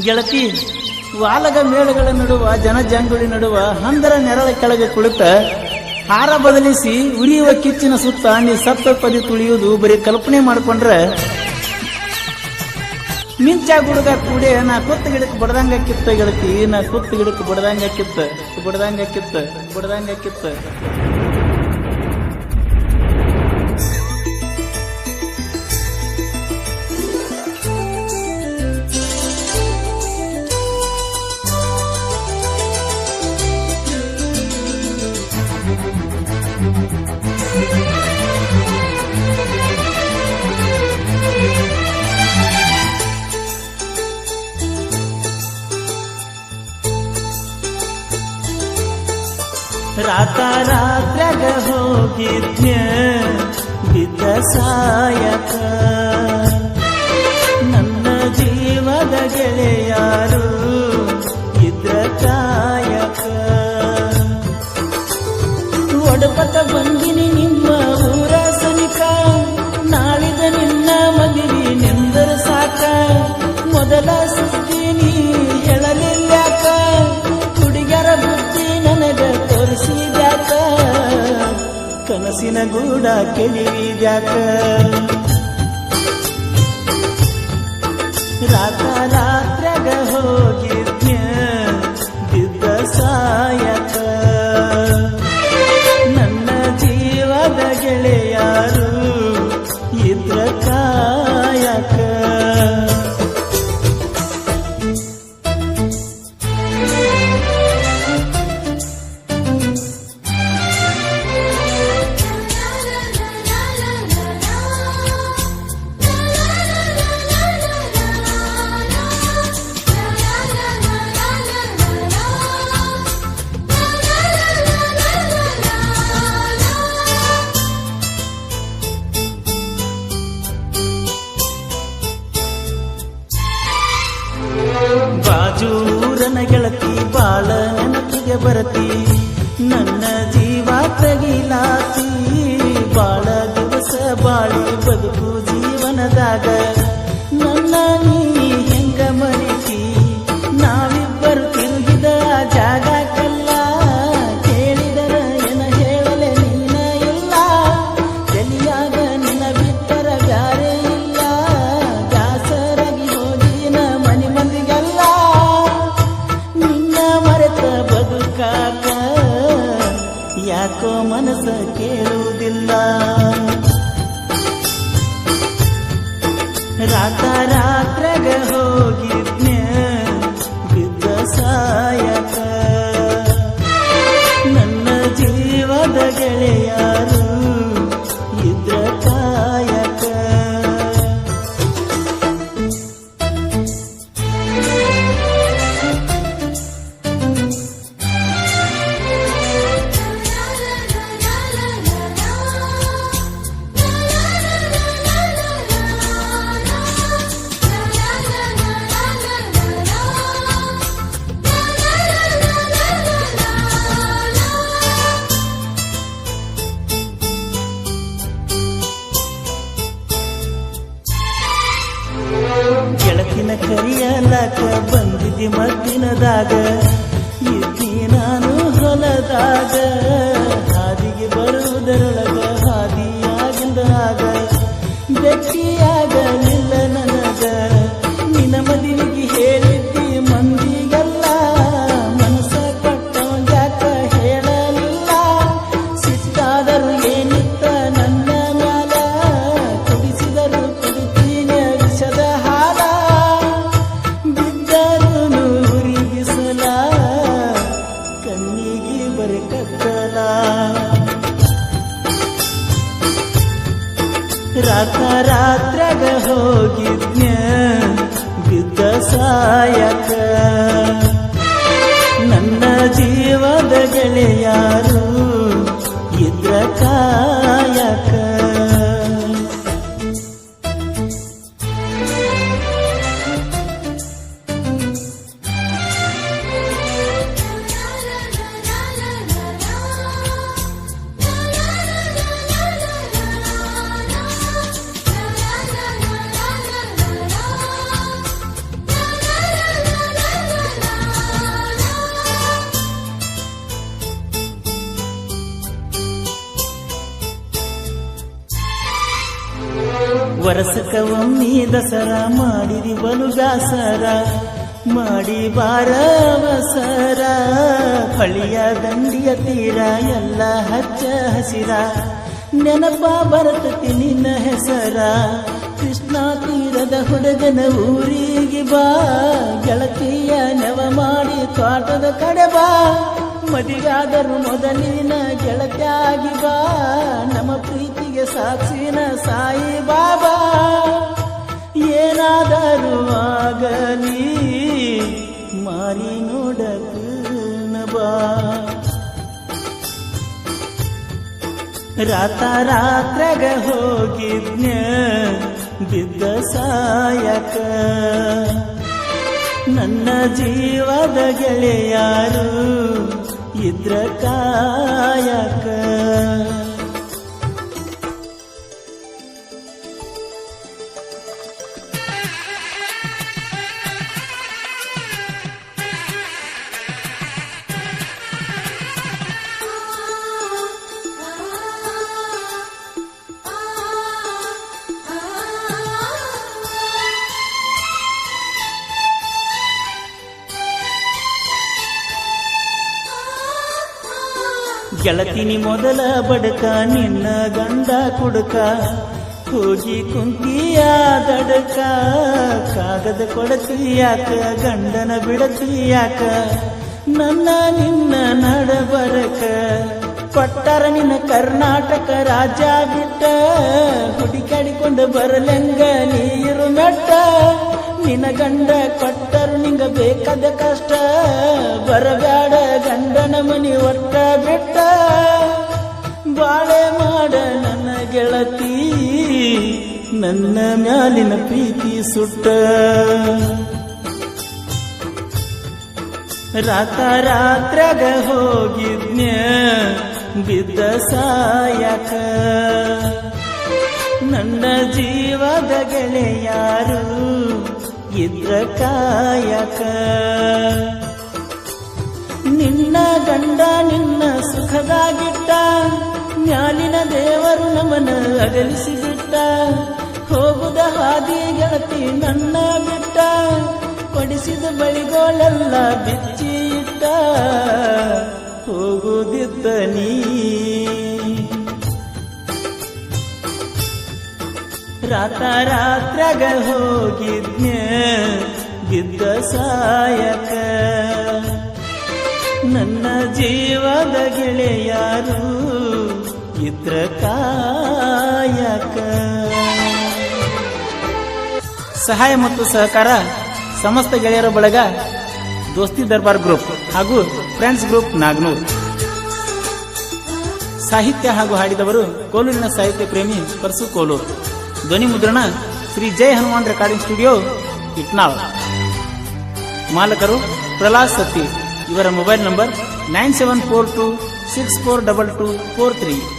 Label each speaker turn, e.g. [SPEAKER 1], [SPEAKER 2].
[SPEAKER 1] ಗೆಳತಿ ವಾಲಗ ಮೇಳಗಳ ನಡುವ ಜನಜಂಗುಳಿ ನಡುವ ಹಂದರ ನೆರಳ ಕೆಳಗೆ ಕುಳಿತ ಹಾರ ಬದಲಿಸಿ ಉರಿಯುವ ಕಿಚ್ಚಿನ ಸುತ್ತ ನೀ ಸಪ್ತ ಪದಿ ತುಳಿಯುವುದು ಬರೀ ಕಲ್ಪನೆ ಮಾಡ್ಕೊಂಡ್ರೆ ಮಿಂಚ ಗುಡುಗ ಕೂಡೆ ನಾ ಕುತ್ತ ಗಿಡಕ್ಕೆ ಬಡದಂಗ ಕಿತ್ತ ಗೆಳತಿ ನಾ ಕುತ್ತ ಗಿಡಕ್ಕೆ ಬಡದಂಗ ಕಿತ್ತ ರಾತ್ರ್ಯಾಗ ಹೋಗಿದ್ನ್ಯ ಬಿದ್ದ ಸಾಯಕ ನನ್ನ ಜೀವದ ಗೆಳೆಯಾರು ಇದ್ರ ಕಾಯಕ ಒಡಪಟ ಬಂದಿನಿ ನಿಮ್ಮ ಊರ ಸನಿಕ ನಾಳಿದ ನಿನ್ನ ಮದುವೆ ನಿಂದರ ಸಾಕ ಮೊದಲ ಸುದ್ದಿ ನೀ ಹೇಳಲಿಲ್ಲಾಕ ಹುಡುಗರ ಬುದ್ಧಿ ನನಗ ತೋರಿಸಿದ್ಯಾಕ ಕನಸಿನ ಗೂಡ ಕೆಳಿವಿದ್ಯಾಕ ರಾತ್ರ್ಯಾಗ ಹೋಗಿದ್ನ್ಯ ಬಿದ್ದ ಸಾಯಕ ನನ್ನ ಜೀವದ ಗೆಳೆಯಾರು ಇದ್ರ ಕಾಯಕ ಬಾಜೂರನ ಗೆಳತಿ ಬಾಳ ನೆನಪಿಗೆ ಬರತಿ ನನ್ನ ಜೀವ ತಗಿಲಾತಿ ಬಾಳ ದಿವಸ ಬಾಳಿ ಬದುಕು ಜೀವನದಾಗ ನನ್ನ ನೀ ಹೆಂಗ ಮರಿತಿ ನಾವಿಬ್ಬರು ತಿರುಗಿದ ಜಾಗಕ್ಕೆಲ್ಲ ಕೇಳಿದರ ಏನ ಹೇಳಲೆ ನೀನ ಇಲ್ಲ ತಲಿಯಾಗ ನಿನ್ನ ಬಿಟ್ಟರ ಬ್ಯಾರೆ ಇಲ್ಲ ದಾಸರಾಗಿ ಹೋಗಿನ ಮನಿ ಮಂದಿಗೆಲ್ಲ ನಿನ್ನ ಮರೆತ ಬದುಕಾಕ ಯಾಕೋ ಮನಸ್ಸ ಕೇಳುವುದಿಲ್ಲ ರಾತ್ರ್ಯಾಗ ಹೋಗಿದ್ನ್ಯ ಬಿದ್ದ ಸಾಯಕ ನನ್ನ ಜೀವದ ಗೆಳೆಯಾರು ಇದ್ರ ಕಾಯಕ ಗೆಳತಿನ ಕರಿಯಲಾಕ ಬಂದಿದ್ದಿ ಮದ್ದಿನದಾಗ ಇದ್ದಿ ನಾನು ಹೊಲದಾಗ ಹಾದಿಗೆ ಬರುವುದರೊಳಗ ಹಾದಿಯಾಗಿಂದಾಗ ಭೇಟಿಯಾಗಲಿಲ್ಲ ನನಗ ನಿನ್ನ ಮದುವೆಗೆ ಹೇಳಿದ್ದಿ ಮಂದಿಗೆಲ್ಲ ಮನಸ್ಸ ಕೊಟ್ಟಂಗಾಕ ಹೇಳಲಿಲ್ಲ ಸಿಟ್ಟಾದರೂ ಏನಿತ್ತ ನನ್ನ ಮ್ಯಾಲ ಕುಡಿಸಿದರು ಕುಡಿತೀನಿ ವಿಷದ ಹಾಲ ಬಿದ್ದರು ನೂರಿಗಿಸಲ ಕಣ್ಣಿಗೆ ಬರಿ ಕತ್ತಲ ರಾತ್ರ್ಯಾಗ ಹೋಗಿದ್ನ್ಯ ಬಿದ್ದ ಸಾಯಕ ನನ್ನ ಜೀವದ ಗೆಳೆಯಾರು ಇದ್ರ ಕಾಯಕ ವರಸಕ ಒಮ್ಮಿ ದಸರಾ ಮಾಡಿದಿ ಬಲು ಬ್ಯಾಸರ ಮಾಡಿ ಬಾರವಸರ ಹೊಳಿಯ ದಂಡಿಯ ತೀರ ಎಲ್ಲ ಹಚ್ಚ ಹಸಿರ ನೆನಪ ಬರ್ತತಿ ನಿನ್ನ ಹೆಸರ ಕೃಷ್ಣ ತೀರದ ಹುಡುಗನ ಊರಿಗೆ ಬಾ ಗೆಳತಿಯ ನೆವ ಮಾಡಿ ತೋಟದ ಕಡೆ ಬಾ ಮದಿಗಾದರೂ ಮೊದಲಿನ ಗೆಳತಿಯಾಗಿ ಬಾ ನಮ್ಮ ಪ್ರೀತಿಗೆ ಸಾಕ್ಷಿನ ಸಾಯಿ ಬಾಬಾ ಏನಾದರೂ ಆಗಲಿ ಮಾರಿ ನೋಡಕನ ಬಾ ರಾತ್ರಾಗ ಹೋಗಿದ್ನ ಬಿದ್ದ ಸಾಯಕ ನನ್ನ ಜೀವದ ಗೆಳೆಯಾರು ಇದ್ರ ಕಾಯಕ ಗೆಳತಿನಿ ಮೊದಲ ಬಡಕ ನಿನ್ನ ಗಂಡ ಕುಡುಕ ಹೋಗಿ ಕುಂತಿಯ ದಡಕ ಕಾಗದ ಕೊಡತಿಯಾಕ ಗಂಡನ ಬಿಡತಿಯಾಕ ನನ್ನ ನಿನ್ನ ನಡಬರಕ ಕೊಟ್ಟಾರ ನಿನ್ನ ಕರ್ನಾಟಕ ರಾಜ್ಯ ಬಿಟ್ಟ ಹುಡುಕಾಡಿಕೊಂಡು ಬರಲೆಂಗ ನೀರು ಮೆಟ್ಟ ನಿನ್ನ ಗಂಡ ಕೊಟ್ಟರು ನಿಂಗ ಬೇಕಾದ ಕಷ್ಟ ಬರಬ್ಯಾಡ ಗಂಡನ ಮನಿ ಒಟ್ಟ ಬಿಟ್ಟ ಬಾಳೆ ಮಾಡ ನನ್ನ ಗೆಳತಿ ನನ್ನ ಮ್ಯಾಲಿನ ಪ್ರೀತಿ ಸುಟ್ಟ ರಾತ್ರಾಗ ಹೋಗಿದ್ನ ಬಿದ್ದ ಸಾಯಕ ನನ್ನ ಜೀವದ ಗೆಳೆಯಾರು ಇದ್ರ ಕಾಯಕ ನಿನ್ನ ಗಂಡ ನಿನ್ನ ಸುಖದಾಗಿಟ್ಟ ಮ್ಯಾಲಿನ ದೇವರು ನಮನ ಅಗಲಿಸಿ ಬಿಟ್ಟ ಹೋಗುದ ಹಾದಿ ಗೆಳತಿ ನನ್ನ ಬಿಟ್ಟ ಕೊಡಿಸಿದ ಬಳಿಗೋಳೆಲ್ಲ ಬಿಚ್ಚಿ ಇಟ್ಟ ಹೋಗುದಿದ್ದ ನೀ ರಾತ್ರಾಗ ಹೋಗಿದ್ನ ಬಿದ್ದ ಸಾಯಕ ನನ್ನ ಜೀವದ ಗೆಳೆಯಾರು ಇದ್ರ ಕಾಯಕ ಸಹಾಯ ಮತ್ತು ಸಹಕಾರ ಸಮಸ್ತ ಗೆಳೆಯರ ಬಳಗ ದೋಸ್ತಿ ದರ್ಬಾರ್ ಗ್ರೂಪ್ ಹಾಗೂ ಫ್ರೆಂಡ್ಸ್ ಗ್ರೂಪ್ ನಾಗನೂರ್. ಸಾಹಿತ್ಯ ಹಾಗೂ ಹಾಡಿದವರು ಕೋಲೂರಿನ ಸಾಹಿತ್ಯ ಪ್ರೇಮಿ ಪರಸು ಕೋಲೂರು. ಧ್ವನಿ ಮುದ್ರಣ ಶ್ರೀ ಜೈ ಹನುಮಾನ್ ರೆಕಾರ್ಡಿಂಗ್ ಸ್ಟುಡಿಯೋ ಇಟ್ನಾಳ್. ಮಾಲಕರು ಪ್ರಹ್ಲಾದ್ ಸತ್ತಿ. ಇವರ ಮೊಬೈಲ್ ನಂಬರ್ 9742642243.